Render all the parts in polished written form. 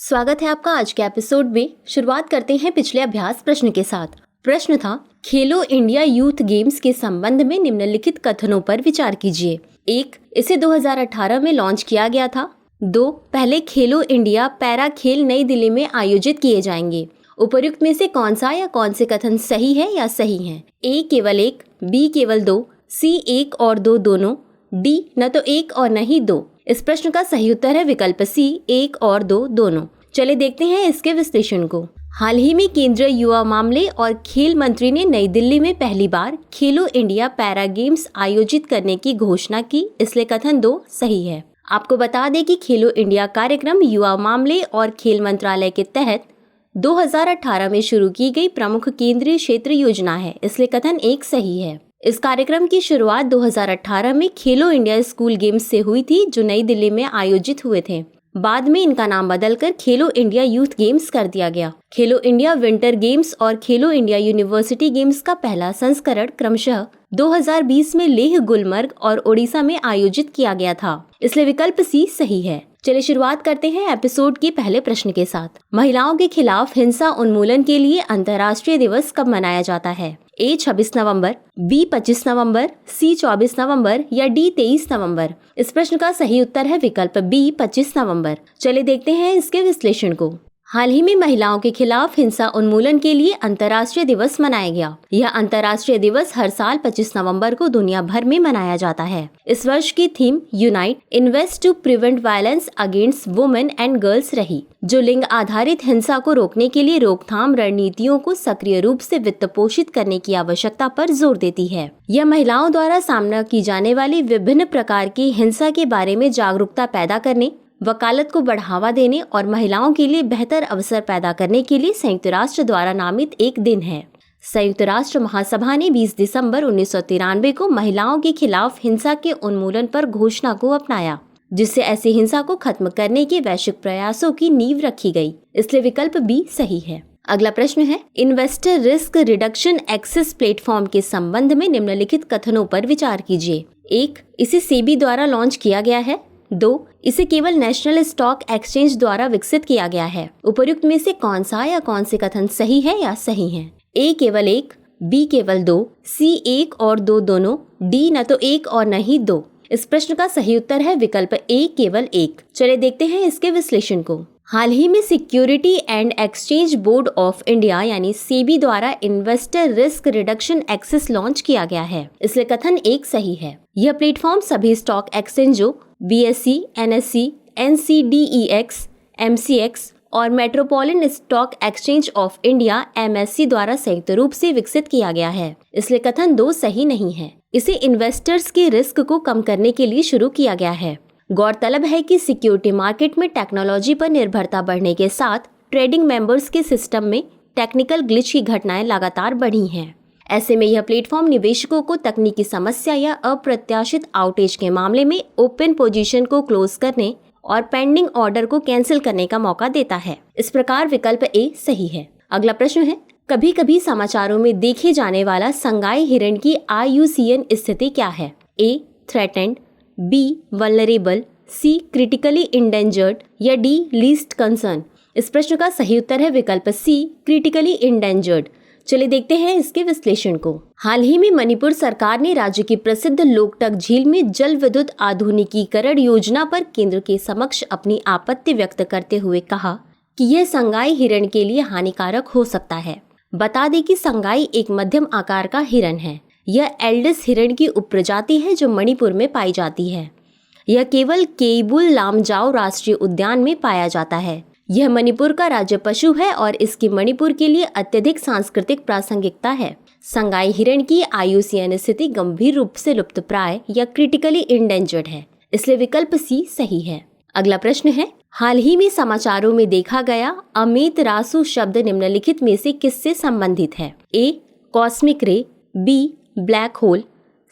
स्वागत है आपका आज के एपिसोड में। शुरुआत करते हैं पिछले अभ्यास प्रश्न के साथ। प्रश्न था, खेलो इंडिया यूथ गेम्स के संबंध में निम्नलिखित कथनों पर विचार कीजिए। 1. इसे 2018 में लॉन्च किया गया था। 2. पहले खेलो इंडिया पैरा खेल नई दिल्ली में आयोजित किए जाएंगे। उपर्युक्त में से कौन सा या कौन से कथन सही है या सही है? A केवल 1, B केवल 2, C 1 और 2 दोनों, D न तो 1 और न ही 2। इस प्रश्न का सही उत्तर है विकल्प C 1 और 2 दोनों। चले देखते हैं इसके विश्लेषण को। हाल ही में केंद्रीय युवा मामले और खेल मंत्री ने नई दिल्ली में पहली बार खेलो इंडिया पैरा गेम्स आयोजित करने की घोषणा की, इसलिए कथन 2 सही है। आपको बता दें कि खेलो इंडिया कार्यक्रम युवा मामले और खेल मंत्रालय के तहत 2018 में शुरू की गई प्रमुख केंद्रीय क्षेत्र योजना है, इसलिए कथन 1 सही है। इस कार्यक्रम की शुरुआत 2018 में खेलो इंडिया स्कूल गेम्स से हुई थी, जो नई दिल्ली में आयोजित हुए थे। बाद में इनका नाम बदलकर खेलो इंडिया यूथ गेम्स कर दिया गया। खेलो इंडिया विंटर गेम्स और खेलो इंडिया यूनिवर्सिटी गेम्स का पहला संस्करण क्रमशः 2020 में लेह, गुलमर्ग और ओडिशा में आयोजित किया गया था, इसलिए विकल्प C सही है। चलिए शुरुआत करते हैं एपिसोड के पहले प्रश्न के साथ। महिलाओं के खिलाफ हिंसा उन्मूलन के लिए अंतर्राष्ट्रीय दिवस कब मनाया जाता है? A 26 November, B 25 November, C 24 नवंबर या D 23 नवंबर? इस प्रश्न का सही उत्तर है विकल्प B 25 नवंबर। चलिए देखते हैं इसके विश्लेषण को। हाल ही में महिलाओं के खिलाफ हिंसा उन्मूलन के लिए अंतर्राष्ट्रीय दिवस मनाया गया। यह अंतर्राष्ट्रीय दिवस हर साल 25 नवंबर को दुनिया भर में मनाया जाता है। इस वर्ष की theme unite invest to prevent violence against women and girls रही, जो लिंग आधारित हिंसा को रोकने के लिए रोकथाम रणनीतियों को सक्रिय रूप से वित्त पोषित करने की आवश्यकता पर जोर देती है। यह महिलाओं द्वारा सामना की जाने वाली विभिन्न प्रकार की हिंसा के बारे में जागरूकता पैदा करने, वकालत को बढ़ावा देने और महिलाओं के लिए बेहतर अवसर पैदा करने के लिए संयुक्त राष्ट्र द्वारा नामित एक दिन है। संयुक्त राष्ट्र महासभा ने 20 दिसंबर 1993 को महिलाओं के खिलाफ हिंसा के उन्मूलन पर घोषणा को अपनाया, जिससे ऐसी हिंसा को खत्म करने के वैश्विक प्रयासों की नींव रखी गई, इसलिए विकल्प B सही है। अगला प्रश्न है, investor risk reduction access platform के संबंध में निम्नलिखित कथनों पर विचार कीजिए। 1. इसे सेबी द्वारा लॉन्च किया गया है। 2. इसे केवल नेशनल स्टॉक एक्सचेंज द्वारा विकसित किया गया है। उपर्युक्त में से कौन सा या कौन से कथन सही है या सही है? A केवल 1, B केवल 2, C 1 और 2 दोनों, D न तो 1 और न ही 2। इस प्रश्न का सही उत्तर है विकल्प A केवल 1। चलिए देखते हैं इसके विश्लेषण को। हाल ही में security and exchange board of India यानी सेबी द्वारा investor risk reduction access launch किया गया है, इसलिए कथन 1 सही है। यह प्लेटफॉर्म सभी स्टॉक एक्सचेंजों BSE, NSE, NCDEX, MCX और metropolitan stock exchange of India MSC द्वारा संयुक्त रूप से विकसित किया गया है, इसलिए कथन 2 सही नहीं है। इसे इन्वेस्टर्स के रिस्क को कम करने के लिए शुरू किया गया है। गौरतलब है कि सिक्योरिटी मार्केट में टेक्नोलॉजी पर निर्भरता बढ़ने के साथ ट्रेडिंग मेंबर्स के सिस्टम में टेक्निकल ग्लिच की घटनाएं लगातार बढ़ी हैं। ऐसे में यह प्लेटफॉर्म निवेशकों को तकनीकी समस्या या अप्रत्याशित आउटेज के मामले में ओपन पोजीशन को क्लोज करने और पेंडिंग ऑर्डर को कैंसिल करने का मौका देता है। इस प्रकार विकल्प A सही है। अगला प्रश्न है, कभी कभी समाचारों में देखे जाने वाला संगाई हिरण की IUCN स्थिति क्या है? A threatened, B vulnerable, C critically endangered या D लीस्ट कंसर्न? इस प्रश्न का सही उत्तर है विकल्प C क्रिटिकली इंडेंजर्ड। चलिए देखते हैं इसके विश्लेषण को। हाल ही में मणिपुर सरकार ने राज्य की प्रसिद्ध लोकटक झील में जल विद्युत आधुनिकीकरण योजना पर केंद्र के समक्ष अपनी आपत्ति व्यक्त करते हुए कहा कि यह संगाई हिरण के लिए हानिकारक हो सकता है। बता दें कि संगाई एक मध्यम आकार का हिरण है। यह एल्डिस हिरण की उपप्रजाति है जो मणिपुर में पाई जाती है। यह केवल केइबुल लामजाओ राष्ट्रीय उद्यान में पाया जाता है। यह मणिपुर का राज्य पशु है और इसकी मणिपुर के लिए अत्यधिक सांस्कृतिक प्रासंगिकता है। संगाई हिरण की IUCN स्थिति गंभीर रूप से लुप्तप्राय या क्रिटिकली इंडेंजर्ड है, इसलिए विकल्प C सही है। अगला प्रश्न है, हाल ही में समाचारों में देखा गया अमित रासु शब्द निम्नलिखित में से किससे संबंधित है? A कॉस्मिक रे, B ब्लैक होल,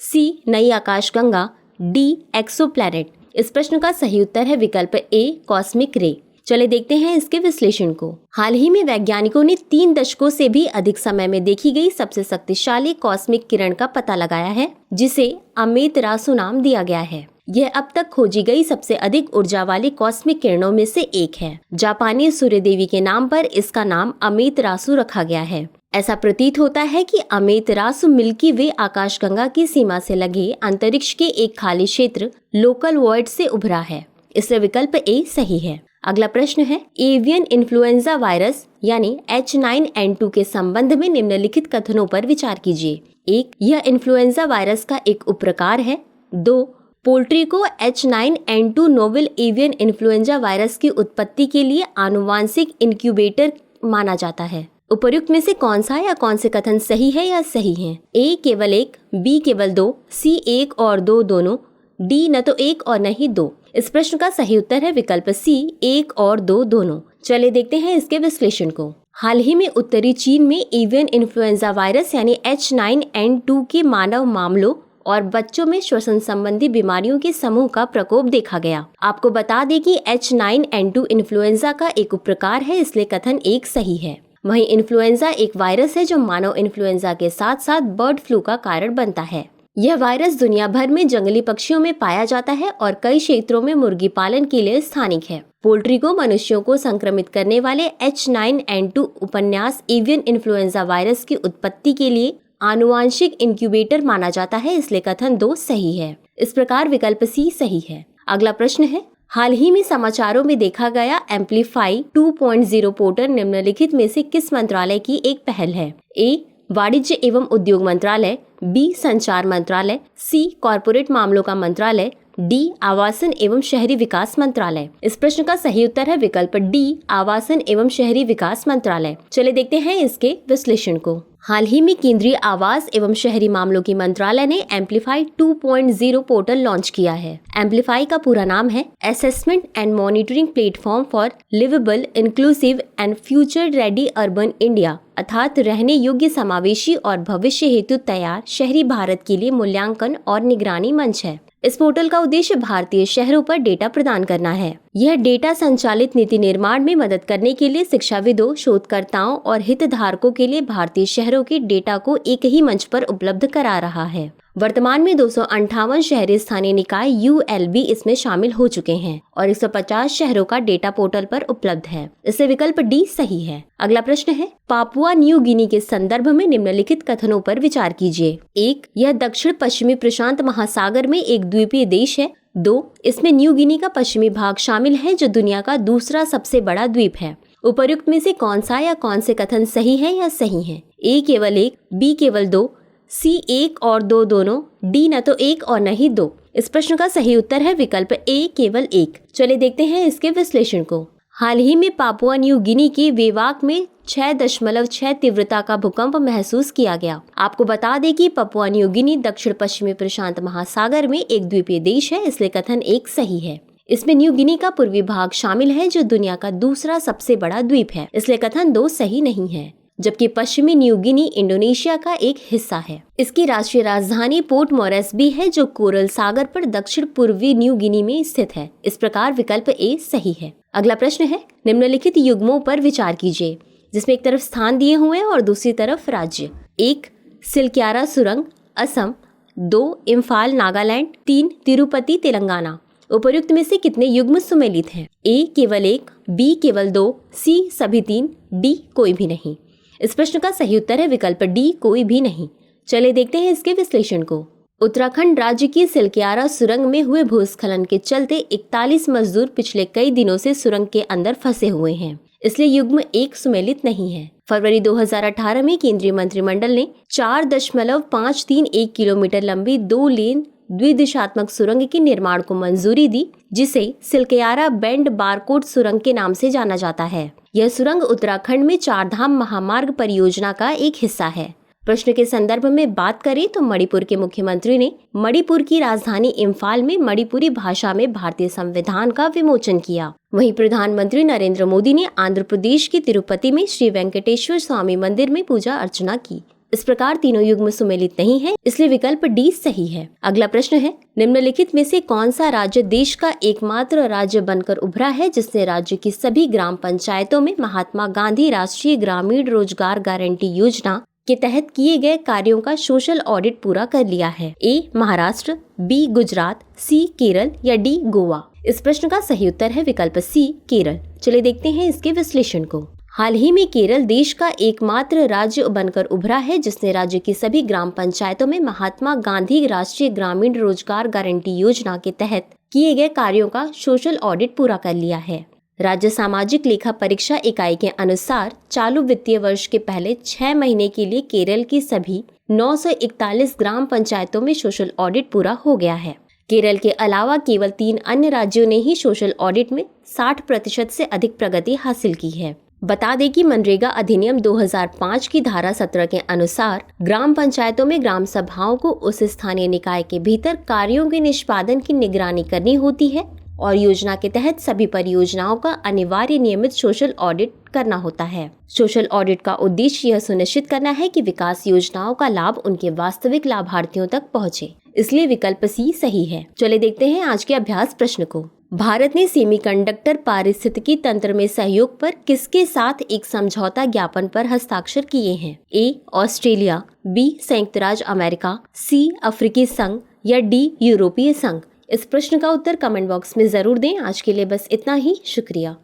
C नई आकाशगंगा, D एक्सोप्लैनेट? इस प्रश्न का सही उत्तर है विकल्प A कॉस्मिक रे। चले देखते हैं इसके विश्लेषण को। हाल ही में वैज्ञानिकों ने 3 दशकों से भी अधिक समय में देखी गई सबसे शक्तिशाली कॉस्मिक किरण का पता लगाया है, जिसे अमित रासु नाम दिया गया है। यह अब तक खोजी गई सबसे अधिक ऊर्जा वाली कॉस्मिक किरणों में से एक है। जापानी सूर्य देवी के नाम पर इसका नाम अमेतरासु रखा गया है। ऐसा प्रतीत होता है कि अमेतरासु मिल्की वे आकाशगंगा की सीमा से लगे अंतरिक्ष के एक खाली क्षेत्र लोकल वॉइड से उभरा है। इसलिए विकल्प ए सही है। अगला प्रश्न है, एवियन इन्फ्लुएंजा वायरस यानी H9N2 के संबंध में निम्नलिखित कथनों पर विचार कीजिए। 1. यह इन्फ्लुएंजा वायरस का एक उपप्रकार है। 2. पोल्ट्री को H9N2 novel avian influenza virus की उत्पत्ति के लिए आनुवांशिक इंक्यूबेटर माना जाता है। उपर्युक्त में से कौन सा या कौन से कथन सही है या सही है? ए केवल 1, बी केवल 2, सी 1 और 2 दोनों, डी न तो 1 और न ही 2। इस प्रश्न का सही उत्तर है विकल्प सी 1 और 2 दोनों। चलिए देखते हैं इसके विश्लेषण को। हाल ही में उत्तरी चीन में एवियन इन्फ्लुएंजा वायरस यानी H9N2 के मानव मामलों और बच्चों में श्वसन संबंधी बीमारियों के समूह का प्रकोप देखा गया। आपको बता दें कि H9N2 इन्फ्लुएंजा का एक उपप्रकार है, इसलिए कथन 1 सही है। वहीं इन्फ्लुएंजा एक वायरस है जो मानव इन्फ्लुएंजा के साथ साथ बर्ड फ्लू का कारण बनता है। यह वायरस दुनिया भर में जंगली पक्षियों में पाया जाता है और कई क्षेत्रों में मुर्गी पालन के लिए स्थानिक है। पोल्ट्री को मनुष्यों को संक्रमित करने वाले H9N2 उपन्यास एवियन इन्फ्लुएंजा वायरस की उत्पत्ति के लिए आनुवांशिक इंक्यूबेटर माना जाता है, इसलिए कथन 2 सही है। इस प्रकार विकल्प सी सही है। अगला प्रश्न है, हाल ही में समाचारों में देखा गया एम्पलीफाई 2.0 पोर्टल निम्नलिखित में से किस मंत्रालय की एक पहल है? ए वाणिज्य एवं उद्योग मंत्रालय, बी संचार मंत्रालय, सी कॉर्पोरेट मामलों का मंत्रालय, डी आवासन एवं शहरी विकास मंत्रालय। इस प्रश्न का सही उत्तर है विकल्प डी आवासन एवं शहरी विकास मंत्रालय। चलिए देखते हैं इसके विश्लेषण को। हाल ही में केंद्रीय आवास एवं शहरी मामलों की मंत्रालय ने एम्पलीफाई 2.0 पोर्टल लॉन्च किया है। एम्पलीफाई का पूरा नाम है assessment and monitoring platform for liveable, inclusive and future ready urban India, अर्थात रहने योग्य, समावेशी और भविष्य हेतु तैयार शहरी भारत के लिए मूल्यांकन और निगरानी मंच है। इस पोर्टल का उद्देश्य भारतीय शहरों पर डेटा प्रदान करना है। यह डेटा संचालित नीति निर्माण में मदद करने के लिए शिक्षाविदों, शोधकर्ताओं और हितधारकों के लिए भारतीय शहरों के डेटा को एक ही मंच पर उपलब्ध करा रहा है। वर्तमान में 258 शहरी स्थानीय निकाय ULB इसमें शामिल हो चुके हैं और 150 शहरों का डेटा पोर्टल पर उपलब्ध है। इससे विकल्प डी सही है। अगला प्रश्न है, पापुआ न्यू गिनी के संदर्भ में निम्नलिखित कथनों पर विचार कीजिए। 1. यह दक्षिण पश्चिमी प्रशांत महासागर में एक द्वीपीय देश है। 2. इसमें न्यू गिनी का पश्चिमी भाग शामिल है जो दुनिया का दूसरा सबसे बड़ा द्वीप है। उपर्युक्त में से कौन सा या कौन से कथन सही है या सही है? ए केवल 1, बी केवल 2, सी 1 और 2 दोनों, डी न तो 1 और न ही 2। इस प्रश्न का सही उत्तर है विकल्प ए केवल 1। चलिए देखते हैं इसके विश्लेषण को। हाल ही में पापुआ न्यू गिनी के वेवाक में 6.6 तीव्रता का भूकंप महसूस किया गया। आपको बता दें कि पापुआ न्यू गिनी दक्षिण पश्चिमी प्रशांत महासागर में एक द्वीपीय देश है, इसलिए कथन 1 सही है। इसमें न्यू गिनी का पूर्वी भाग शामिल है जो दुनिया का दूसरा सबसे बड़ा द्वीप है, इसलिए कथन 2 सही नहीं है। जबकि पश्चिमी न्यू गिनी इंडोनेशिया का एक हिस्सा है। इसकी राष्ट्रीय राजधानी पोर्ट मोरेस्बी है जो कोरल सागर पर दक्षिण पूर्वी न्यू गिनी में स्थित है। इस प्रकार विकल्प ए सही है। अगला प्रश्न है, निम्नलिखित युग्मों पर विचार कीजिए जिसमें एक तरफ स्थान दिए हुए हैं और दूसरी तरफ राज्य। 1. सिलक्यारा सुरंग, असम। 2. इम्फाल, नागालैंड। 3. तिरुपति, तेलंगाना। उपर्युक्त में से कितने युग्म सुमेलित हैं? ए केवल 1, बी केवल 2, सी सभी 3, डी कोई भी नहीं। इस प्रश्न का सही उत्तर है विकल्प डी कोई भी नहीं। चलिए देखते हैं इसके विश्लेषण को। उत्तराखंड राज्य की सिलक्यारा सुरंग में हुए भूस्खलन के चलते 41 मजदूर पिछले कई दिनों से सुरंग के अंदर फंसे हुए हैं, इसलिए युग्म 1 सुमेलित नहीं है। फरवरी 2018 में केंद्रीय मंत्रिमंडल ने 4.531 किलोमीटर लंबी 2 लेन द्विदिशात्मक सुरंग के निर्माण को मंजूरी दी, जिसे सिलक्यारा बेंड बारकोट सुरंग के नाम से जाना जाता है। यह सुरंग उत्तराखंड में 4 धाम महामार्ग परियोजना का एक हिस्सा है। प्रश्न के संदर्भ में बात करें तो मणिपुर के मुख्यमंत्री ने मणिपुर की राजधानी इम्फाल में मणिपुरी भाषा में भारतीय संविधान का विमोचन किया। वहीं प्रधानमंत्री नरेंद्र मोदी ने आंध्र प्रदेश के तिरुपति में श्री वेंकटेश्वर स्वामी मंदिर में पूजा अर्चना की। इस प्रकार तीनों युग्म सुमेलित नहीं है, इसलिए विकल्प डी सही है। अगला प्रश्न है, निम्नलिखित में से कौन सा राज्य देश का एकमात्र राज्य बनकर उभरा है जिसने राज्य की सभी ग्राम पंचायतों में महात्मा गांधी राष्ट्रीय ग्रामीण रोजगार गारंटी योजना के तहत किए गए कार्यों का सोशल ऑडिट पूरा कर लिया है? ए महाराष्ट्र, बी गुजरात, सी केरल या डी गोवा? इस प्रश्न का सही उत्तर है विकल्प सी केरल। चलिए देखते हैं इसके विश्लेषण को। हाल ही में केरल देश का एकमात्र राज्य बनकर उभरा है जिसने राज्य की सभी ग्राम पंचायतों में महात्मा गांधी राष्ट्रीय ग्रामीण रोजगार गारंटी योजना के तहत किए गए कार्यों का सोशल ऑडिट पूरा कर लिया है। राज्य सामाजिक लेखा परीक्षा इकाई के अनुसार चालू वित्तीय वर्ष के पहले 6 महीने के लिए केरल की सभी 941 ग्राम पंचायतों में सोशल ऑडिट पूरा हो गया है। केरल के अलावा केवल 3 अन्य राज्यों ने ही सोशल ऑडिट में 60% से अधिक प्रगति हासिल की है। बता दें कि मनरेगा अधिनियम 2005 की धारा 17 के अनुसार ग्राम पंचायतों में ग्राम सभाओं को उस स्थानीय निकाय के भीतर कार्यों के निष्पादन की निगरानी करनी होती है और योजना के तहत सभी परियोजनाओं का अनिवार्य नियमित सोशल ऑडिट करना होता है। सोशल ऑडिट का उद्देश्य यह सुनिश्चित करना है कि विकास योजनाओं का लाभ उनके वास्तविक लाभार्थियों तक पहुंचे, इसलिए विकल्प सी सही है। चलिए देखते हैं आज के अभ्यास प्रश्न को। भारत ने सेमीकंडक्टर पारिस्थितिकी तंत्र में सहयोग पर किसके साथ एक समझौता ज्ञापन पर हस्ताक्षर किए हैं? ए ऑस्ट्रेलिया, बी संयुक्त राज्य अमेरिका, सी अफ्रीकी संघ या डी यूरोपीय संघ? इस प्रश्न का उत्तर कमेंट बॉक्स में जरूर दें। आज के लिए बस इतना ही, शुक्रिया।